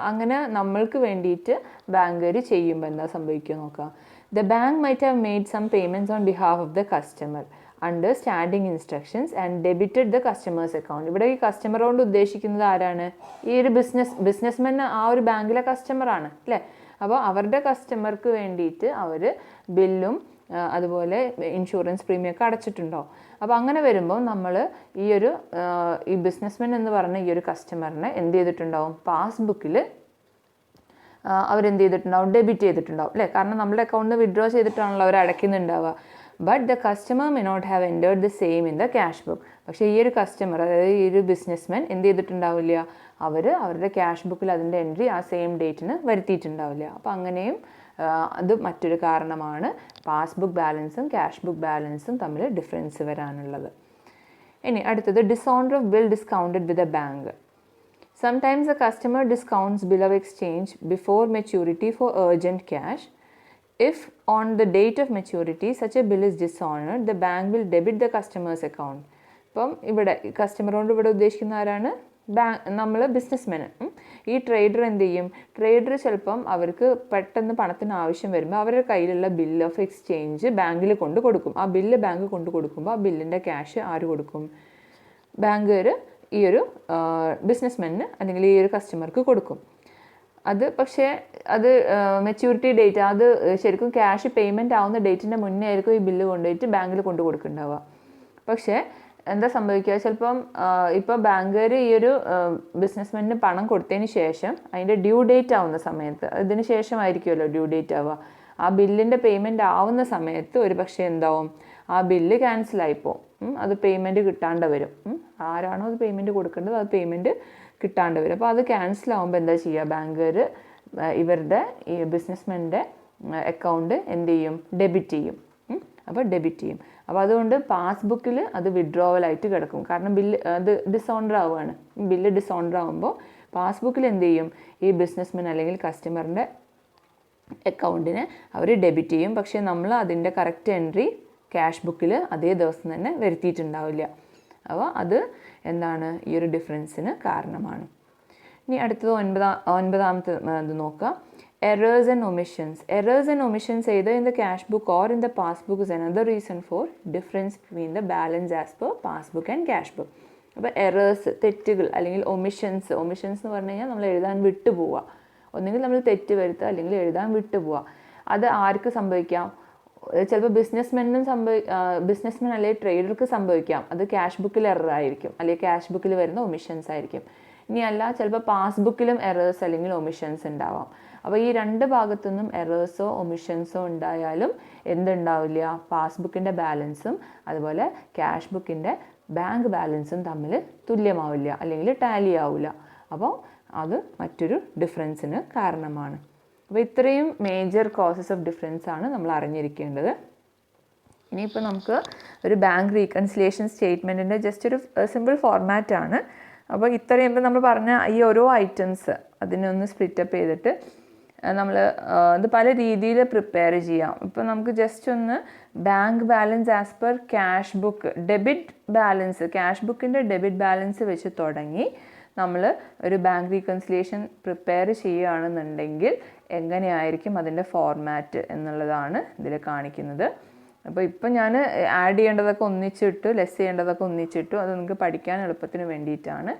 അങ്ങനെ നമ്മൾക്ക് വേണ്ടിയിട്ട് ബാങ്കുകാർ ചെയ്യുമ്പോൾ എന്താ സംഭവിക്കുക നോക്കാം. The bank might have made some payments on behalf of the customer under standing instructions and debited the customer's account. ഇവിടെ ഈ കസ്റ്റമർ കൊണ്ട് ഉദ്ദേശിക്കുന്നത് ആരാണ്, ഈ ഒരു ബിസിനസ്മാൻ ആ ഒരു ബാങ്കിലെ കസ്റ്റമറാണ് അല്ലേ. അപ്പോൾ അവരുടെ കസ്റ്റമർക്ക് വേണ്ടിയിട്ട് അവർ ബില്ലും അതുപോലെ ഇൻഷുറൻസ് പ്രീമിയം ഒക്കെ അടച്ചിട്ടുണ്ടോ. അപ്പോൾ അങ്ങനെ വരുമ്പോൾ നമ്മൾ ഈ ബിസിനസ്മാൻ എന്ന് പറഞ്ഞ ഈ ഒരു കസ്റ്റമറിനെ എന്ത് ചെയ്തിട്ടുണ്ടാവും, പാസ്ബുക്കിൽ അവരെന്ത് ചെയ്തിട്ടുണ്ടാവും, ഡെബിറ്റ് ചെയ്തിട്ടുണ്ടാവും അല്ലേ. കാരണം നമ്മുടെ അക്കൗണ്ടിൽ നിന്ന് വിഡ്രോ ചെയ്തിട്ടാണല്ലോ അവർ അടയ്ക്കുന്നുണ്ടാവുക. But the customer may not have entered the same in the cash book. പക്ഷേ ഈ ഒരു കസ്റ്റമർ, അതായത് ഈ ഒരു ബിസിനസ്മാൻ എന്ത് ചെയ്തിട്ടുണ്ടാവില്ല, അവരുടെ ക്യാഷ് ബുക്കിൽ അതിൻ്റെ എൻട്രി ആ സെയിം ഡേറ്റിന് വരുത്തിയിട്ടുണ്ടാവില്ല. അപ്പോൾ അങ്ങനെയും അത് മറ്റൊരു കാരണമാണ് പാസ്ബുക്ക് ബാലൻസും ക്യാഷ് ബുക്ക് ബാലൻസും തമ്മിൽ ഡിഫറൻസ് വരാനുള്ളത്. ഇനി അടുത്തത് dishonour of bill discounted with a bank. Sometimes the customer discounts bill of exchange before maturity for urgent cash. If on the date of maturity such a bill is dishonored, the bank will debit the customer's account. ഇപ്പം ഇവിടെ കസ്റ്റമറോട് ഇവിടെ ഉദ്ദേശിക്കുന്ന ആരാണ്, നമ്മൾ businessman. ഈ trader എന്ത് ചെയ്യും, trader ചിലപ്പം അവർക്ക് പെട്ടെന്ന് പണത്തിന് ആവശ്യം വരുമ്പോൾ അവരുടെ കയ്യിലുള്ള ബിൽ ഓഫ് എക്സ്ചേഞ്ച് ബാങ്കിൽ കൊണ്ട് കൊടുക്കും. ആ ബില്ല് ബാങ്ക് കൊണ്ട് കൊടുക്കുമ്പോൾ ആ ബില്ലിൻ്റെ ക്യാഷ് ആര് കൊടുക്കും, ബാങ്കുകാർ ഈ ഒരു ബിസിനസ്മാനിന് അല്ലെങ്കിൽ ഈ ഒരു കസ്റ്റമർക്ക് കൊടുക്കും. അത് പക്ഷേ അത് മെച്യൂരിറ്റി ഡേറ്റ്, അത് ശരിക്കും ക്യാഷ് പേയ്മെൻറ്റ് ആവുന്ന ഡേറ്റിൻ്റെ മുന്നേ ആയിരിക്കും ഈ ബില്ല് കൊണ്ടുപോയിട്ട് ബാങ്കിൽ കൊണ്ട് കൊടുക്കുന്നുണ്ടാവുക. പക്ഷേ എന്താ സംഭവിക്കുക, ചിലപ്പം ഇപ്പോൾ ബാങ്കുകാർ ഈ ഒരു ബിസിനസ്മാനിന് പണം കൊടുത്തതിന് ശേഷം അതിൻ്റെ ഡ്യൂ ഡേറ്റ് ആവുന്ന സമയത്ത്, ഇതിന് ശേഷമായിരിക്കുമല്ലോ ഡ്യൂ ഡേറ്റ് ആവുക, ആ ബില്ലിൻ്റെ പേയ്മെൻറ്റ് ആവുന്ന സമയത്ത് ഒരു പക്ഷേ എന്താവും, ആ ബില്ല് ക്യാൻസലായിപ്പോവും. അത് പേയ്മെൻറ്റ് കിട്ടാണ്ട് വരും. ആരാണോ അത് പേയ്മെൻറ്റ് കൊടുക്കേണ്ടത് അത് പേയ്മെൻറ്റ് കിട്ടാണ്ട് വരും. അപ്പോൾ അത് ക്യാൻസലാവുമ്പോൾ എന്താ ചെയ്യുക, ബാങ്കുകാർ ഇവരുടെ ഈ ബിസിനസ്മാൻ്റെ അക്കൗണ്ട് എന്ത് ചെയ്യും, ഡെബിറ്റ് ചെയ്യും. അപ്പോൾ ഡെബിറ്റ് ചെയ്യും. അപ്പോൾ അതുകൊണ്ട് പാസ്ബുക്കിൽ അത് വിഡ്രോവലായിട്ട് കിടക്കും. കാരണം അത് ഡിസോണർ ആവുകയാണ്. ബില്ല് ഡിസോണർ ആകുമ്പോൾ പാസ്ബുക്കിൽ എന്ത് ചെയ്യും, ഈ ബിസിനസ്മാൻ അല്ലെങ്കിൽ കസ്റ്റമറിൻ്റെ അക്കൗണ്ടിനെ അവർ ഡെബിറ്റ് ചെയ്യും. പക്ഷേ നമ്മൾ അതിൻ്റെ കറക്റ്റ് എൻട്രി ക്യാഷ് ബുക്കിൽ അതേ ദിവസം തന്നെ വരുത്തിയിട്ടുണ്ടാവില്ല. അപ്പോൾ അത് എന്താണ്, ഈ ഒരു ഡിഫറൻസിന് കാരണമാണ്. ഇനി അടുത്തത് 9ാമത്തെ ഇത് നോക്കുക, errors and omissions. Errors and omissions either in the cash book or in the passbook is another reason for difference between the balance as per passbook and cash book. അപ്പോൾ എറേഴ്സ്, തെറ്റുകൾ അല്ലെങ്കിൽ ഒമിഷൻസ് എന്ന് പറഞ്ഞു കഴിഞ്ഞാൽ നമ്മൾ എഴുതാൻ വിട്ടു പോവുക. ഒന്നുകിൽ നമ്മൾ തെറ്റ് വരുത്തുക അല്ലെങ്കിൽ എഴുതാൻ വിട്ടു പോവുക. അത് ആർക്ക് സംഭവിക്കാം? ചിലപ്പോൾ ബിസിനസ്മെൻ അല്ലെങ്കിൽ ട്രേഡർക്ക് സംഭവിക്കാം. അത് ക്യാഷ് ബുക്കിൽ എറർ ആയിരിക്കും, അല്ലെങ്കിൽ ക്യാഷ് ബുക്കിൽ വരുന്ന ഒമിഷൻസ് ആയിരിക്കും. ഇനിയല്ല, ചിലപ്പോൾ പാസ്ബുക്കിലും എറേഴ്സ് അല്ലെങ്കിൽ ഒമിഷൻസ് ഉണ്ടാവാം. അപ്പോൾ ഈ രണ്ട് ഭാഗത്തുനിന്നും എറേഴ്സോ ഒമിഷൻസോ ഉണ്ടായാലും എന്തുണ്ടാവില്ല? പാസ്ബുക്കിൻ്റെ ബാലൻസും അതുപോലെ ക്യാഷ് ബുക്കിൻ്റെ ബാങ്ക് ബാലൻസും തമ്മിൽ തുല്യമാവില്ല അല്ലെങ്കിൽ ടാലി ആവില്ല. അപ്പോൾ അത് മറ്റൊരു ഡിഫറൻസിന് കാരണമാണ്. അപ്പോൾ ഇത്രയും മേജർ കോസസ് ഓഫ് ഡിഫറൻസ് ആണ് നമ്മൾ അറിഞ്ഞിരിക്കേണ്ടത്. ഇനിയിപ്പോൾ നമുക്ക് ഒരു ബാങ്ക് റീകൺസിലിയേഷൻ സ്റ്റേറ്റ്മെൻറ്റിൻ്റെ ജസ്റ്റ് ഒരു സിമ്പിൾ ഫോർമാറ്റാണ്. അപ്പോൾ ഇത്രയും ഇപ്പം നമ്മൾ പറഞ്ഞ ഈ ഓരോ ഐറ്റംസ് അതിനൊന്ന് സ്പ്ലിറ്റപ്പ് ചെയ്തിട്ട് നമ്മൾ ഇത് പല രീതിയിൽ പ്രിപ്പയർ ചെയ്യാം. ഇപ്പോൾ നമുക്ക് ജസ്റ്റ് ഒന്ന് bank balance as per cash book, debit balance, cash ബുക്കിൻ്റെ ഡെബിറ്റ് ബാലൻസ് വെച്ച് തുടങ്ങി നമ്മൾ ഒരു ബാങ്ക് റീകൺസിലിയേഷൻ പ്രിപ്പയർ ചെയ്യുകയാണെന്നുണ്ടെങ്കിൽ എങ്ങനെയായിരിക്കും അതിൻ്റെ ഫോർമാറ്റ് എന്നുള്ളതാണ് ഇതിൽ കാണിക്കുന്നത്. അപ്പോൾ ഇപ്പം ഞാൻ ആഡ് ചെയ്യേണ്ടതൊക്കെ ഒന്നിച്ചിട്ടു, ലെസ് ചെയ്യേണ്ടതൊക്കെ ഒന്നിച്ചിട്ടു. അത് നിങ്ങൾക്ക് പഠിക്കാൻ എളുപ്പത്തിന് വേണ്ടിയിട്ടാണ്.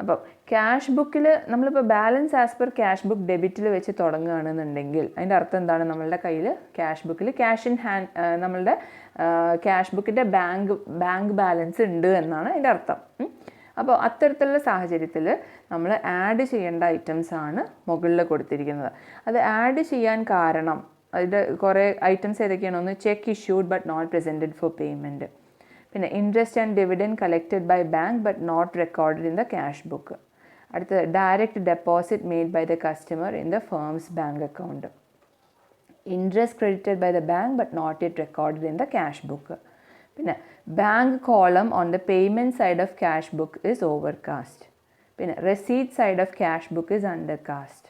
അപ്പോൾ ക്യാഷ് ബുക്കിൽ നമ്മളിപ്പോൾ balance as per cash book ഡെബിറ്റിൽ വെച്ച് തുടങ്ങുകയാണെന്നുണ്ടെങ്കിൽ അതിൻ്റെ അർത്ഥം എന്താണ്? നമ്മളുടെ കയ്യിൽ ക്യാഷ് ബുക്കിൽ ക്യാഷ് ഇൻ ഹാൻഡ്, നമ്മളുടെ ക്യാഷ് ബുക്കിൻ്റെ ബാങ്ക് ബാലൻസ് ഉണ്ട് എന്നാണ് അതിൻ്റെ അർത്ഥം. അപ്പോൾ അത്തരത്തിലുള്ള സാഹചര്യത്തിൽ നമ്മൾ ആഡ് ചെയ്യേണ്ട ഐറ്റംസ് ആണ് മുകളിൽ കൊടുത്തിരിക്കുന്നത്. അത് ആഡ് ചെയ്യാൻ കാരണം അതിൻ്റെ കുറേ ഐറ്റംസ് ഏതൊക്കെയാണ്? ഒന്ന്, cheque issued but not presented for payment. പിന്നെ interest and dividend collected by bank but not recorded in the cash book. അടുത്തത്, direct deposit made by the customer in the firm's bank account. Interest credited by the bank but not yet recorded in the cash book. പിന്നെ bank column on the payment side of cash book is overcast. പിന്നെ receipt side of cash book is അണ്ടർകാസ്റ്റ്.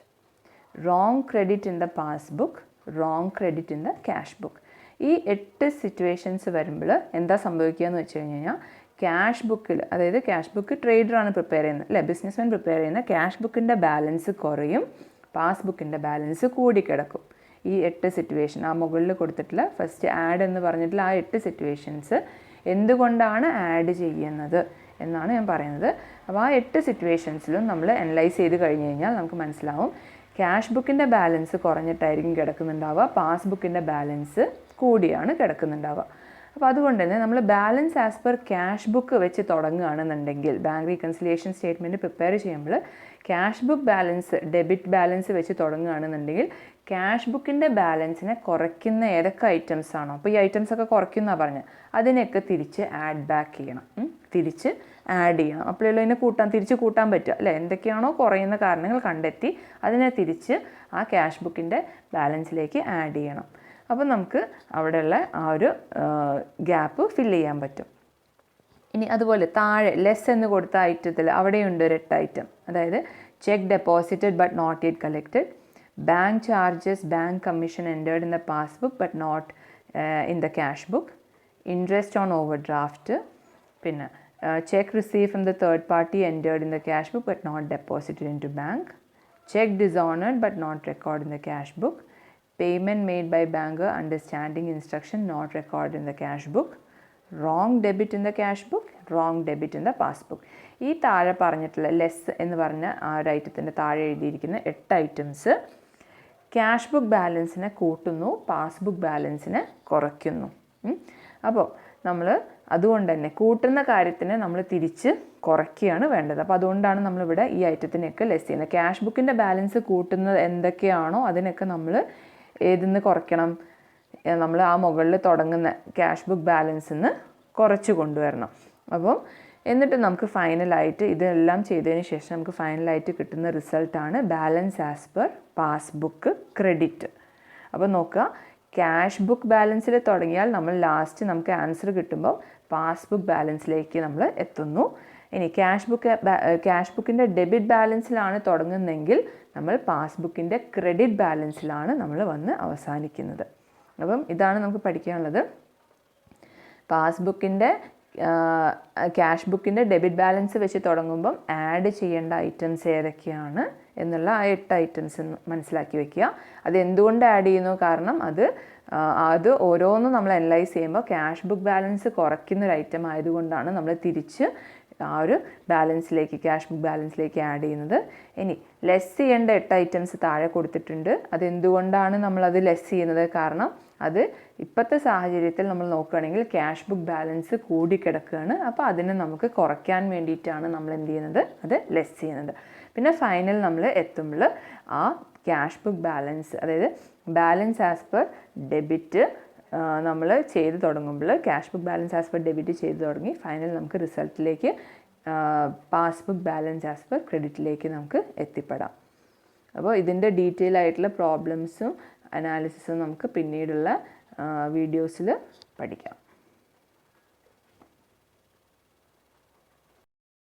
Wrong credit in the passbook, wrong credit in the cash book. ഈ 8 situations വരുമ്പോൾ എന്താ സംഭവിക്കുക എന്ന് വെച്ച് കഴിഞ്ഞാൽ cash ബുക്കിൽ, അതായത് ക്യാഷ് ബുക്ക് ട്രേഡറാണ് പ്രിപ്പയർ ചെയ്യുന്നത് അല്ലേ, ബിസിനസ്മാൻ പ്രിപ്പയർ ചെയ്യുന്ന ക്യാഷ് ബുക്കിൻ്റെ ബാലൻസ് കുറയും, പാസ്ബുക്കിൻ്റെ ബാലൻസ് കൂടിക്കിടക്കും. ഈ 8 സിറ്റുവേഷൻ ആ മുകളിൽ കൊടുത്തിട്ടുള്ള ഫസ്റ്റ് ആഡ് എന്ന് പറഞ്ഞിട്ടുള്ള ആ 8 സിറ്റുവേഷൻസ് എന്തുകൊണ്ടാണ് ആഡ് ചെയ്യുന്നത് എന്നാണ് ഞാൻ പറയുന്നത്. അപ്പോൾ ആ 8 സിറ്റുവേഷൻസിലും നമ്മൾ അനലൈസ് ചെയ്ത് കഴിഞ്ഞ് കഴിഞ്ഞാൽ നമുക്ക് മനസ്സിലാവും ക്യാഷ് ബുക്കിൻ്റെ ബാലൻസ് കുറഞ്ഞിട്ടായിരിക്കും കിടക്കുന്നുണ്ടാവുക, പാസ്ബുക്കിൻ്റെ ബാലൻസ് കൂടിയാണ് കിടക്കുന്നുണ്ടാവുക. അപ്പോൾ അതുകൊണ്ട് തന്നെ നമ്മൾ balance as per cash book വെച്ച് തുടങ്ങുകയാണെന്നുണ്ടെങ്കിൽ ബാങ്ക് റീകൺസിലിയേഷൻ സ്റ്റേറ്റ്മെൻറ്റ് പ്രിപ്പയർ ചെയ്യുമ്പോൾ cash book balance, debit balance വെച്ച് തുടങ്ങുകയാണെന്നുണ്ടെങ്കിൽ ക്യാഷ് ബുക്കിൻ്റെ ബാലൻസിനെ കുറയ്ക്കുന്ന ഏതൊക്കെ ഐറ്റംസ് ആണോ, അപ്പോൾ ഈ ഐറ്റംസൊക്കെ കുറയ്ക്കുന്നതാണ് പറഞ്ഞത്, അതിനെയൊക്കെ തിരിച്ച് ആഡ് ബാക്ക് ചെയ്യണം, തിരിച്ച് ആഡ് ചെയ്യണം. അപ്പോഴല്ലോ ഇതിനെ തിരിച്ച് കൂട്ടാൻ പറ്റുക അല്ലേ. എന്തൊക്കെയാണോ കുറയുന്ന കാരണങ്ങൾ കണ്ടെത്തി അതിനെ തിരിച്ച് ആ ക്യാഷ് ബുക്കിൻ്റെ ബാലൻസിലേക്ക് ആഡ് ചെയ്യണം. അപ്പോൾ നമുക്ക് അവിടെയുള്ള ആ ഒരു ഗ്യാപ്പ് ഫില്ല് ചെയ്യാൻ പറ്റും. ഇനി അതുപോലെ താഴെ ലെസ് എന്ന് കൊടുത്ത ഐറ്റത്തിൽ അവിടെയുണ്ട് ഒരു 8 ഐറ്റം. അതായത് cheque deposited but not yet collected, bank charges, bank commission entered in the passbook but not in the cash book, interest on over draft, പിന്നെ cheque receive from the third party entered in the cash book but not deposited in to bank, cheque dishonoured but not record in the cash book, payment made by banker under standing instruction not recorded in the cash book, wrong debit in the cash book, wrong debit in the passbook. ഈ താഴെ പറഞ്ഞിട്ടുള്ള less എന്ന് പറഞ്ഞ ആ ഒരു ഐറ്റത്തിൻ്റെ താഴെ എഴുതിയിരിക്കുന്ന 8 items cash book ബാലൻസിനെ കൂട്ടുന്നു, പാസ്ബുക്ക് ബാലൻസിനെ കുറയ്ക്കുന്നു. അപ്പോൾ നമ്മൾ അതുകൊണ്ട് തന്നെ കൂട്ടുന്ന കാര്യത്തിനെ നമ്മൾ തിരിച്ച് കുറയ്ക്കുകയാണ് വേണ്ടത്. അപ്പോൾ അതുകൊണ്ടാണ് നമ്മളിവിടെ ഈ ഐറ്റത്തിനെയൊക്കെ ലെസ് ചെയ്യുന്നത്. ക്യാഷ് ബുക്കിൻ്റെ ബാലൻസ് കൂട്ടുന്നത് എന്തൊക്കെയാണോ അതിനൊക്കെ നമ്മൾ ഏതിന്ന് കുറയ്ക്കണം, നമ്മൾ ആ മുകളിൽ തുടങ്ങുന്ന ക്യാഷ് ബുക്ക് ബാലൻസിൽ നിന്ന് കുറച്ച് കൊണ്ടുവരണം. അപ്പം എന്നിട്ട് നമുക്ക് ഫൈനലായിട്ട് ഇതെല്ലാം ചെയ്തതിന് ശേഷം നമുക്ക് ഫൈനലായിട്ട് കിട്ടുന്ന റിസൾട്ടാണ് balance as per passbook credit. അപ്പോൾ നോക്കുക, ക്യാഷ് ബുക്ക് ബാലൻസിൽ തുടങ്ങിയാൽ നമ്മൾ ലാസ്റ്റ് നമുക്ക് ആൻസർ കിട്ടുമ്പോൾ പാസ്ബുക്ക് ബാലൻസിലേക്ക് നമ്മൾ എത്തുന്നു. ഇനി ക്യാഷ് ബുക്കിൻ്റെ ഡെബിറ്റ് ബാലൻസിലാണ് തുടങ്ങുന്നതെങ്കിൽ നമ്മൾ പാസ്ബുക്കിൻ്റെ ക്രെഡിറ്റ് ബാലൻസിലാണ് നമ്മൾ വന്ന് അവസാനിക്കുന്നത്. അപ്പം ഇതാണ് നമുക്ക് പഠിക്കാനുള്ളത്. പാസ്ബുക്കിൻ്റെ ക്യാഷ് ബുക്കിൻ്റെ ഡെബിറ്റ് ബാലൻസ് വെച്ച് തുടങ്ങുമ്പം ആഡ് ചെയ്യേണ്ട ഐറ്റംസ് ഏതൊക്കെയാണ് എന്നുള്ള ആ 8 ഐറ്റംസ് മനസ്സിലാക്കി വെക്കുക. അത് എന്തുകൊണ്ട് ആഡ് ചെയ്യുന്നു? കാരണം അത് ഓരോന്നും നമ്മൾ അനലൈസ് ചെയ്യുമ്പോൾ ക്യാഷ് ബുക്ക് ബാലൻസ് കുറയ്ക്കുന്നൊരു ഐറ്റം ആയതുകൊണ്ടാണ് നമ്മൾ തിരിച്ച് ആ ഒരു ബാലൻസിലേക്ക് ക്യാഷ് ബുക്ക് ബാലൻസിലേക്ക് ആഡ് ചെയ്യുന്നത്. ഇനി ലെസ് ചെയ്യേണ്ട 8 ഐറ്റംസ് താഴെ കൊടുത്തിട്ടുണ്ട്. അതെന്തുകൊണ്ടാണ് നമ്മളത് ലെസ് ചെയ്യുന്നത്? കാരണം അത് ഇപ്പോഴത്തെ സാഹചര്യത്തിൽ നമ്മൾ നോക്കുകയാണെങ്കിൽ ക്യാഷ് ബുക്ക് ബാലൻസ് കൂടിക്കിടക്കുകയാണ്. അപ്പോൾ അതിനെ നമുക്ക് കുറയ്ക്കാൻ വേണ്ടിയിട്ടാണ് നമ്മൾ എന്ത് ചെയ്യുന്നത്? അത് ലെസ് ചെയ്യുന്നത്. പിന്നെ ഫൈനൽ നമ്മൾ എത്തുമ്പോൾ ആ ക്യാഷ് ബുക്ക് ബാലൻസ്, അതായത് ബാലൻസ് ആസ് പെർ ഡെബിറ്റ് നമ്മൾ ചെയ്ത് തുടങ്ങുമ്പോൾ cash book balance as per debit ചെയ്ത് തുടങ്ങി ഫൈനൽ നമുക്ക് റിസൾട്ടിലേക്ക് പാസ്ബുക്ക് ബാലൻസ് ആസ് പെർ ക്രെഡിറ്റിലേക്ക് നമുക്ക് എത്തിപ്പെടാം. അപ്പോൾ ഇതിൻ്റെ ഡീറ്റെയിൽ ആയിട്ടുള്ള പ്രോബ്ലംസും അനാലിസിസും നമുക്ക് പിന്നീടുള്ള വീഡിയോസിൽ പഠിക്കാം.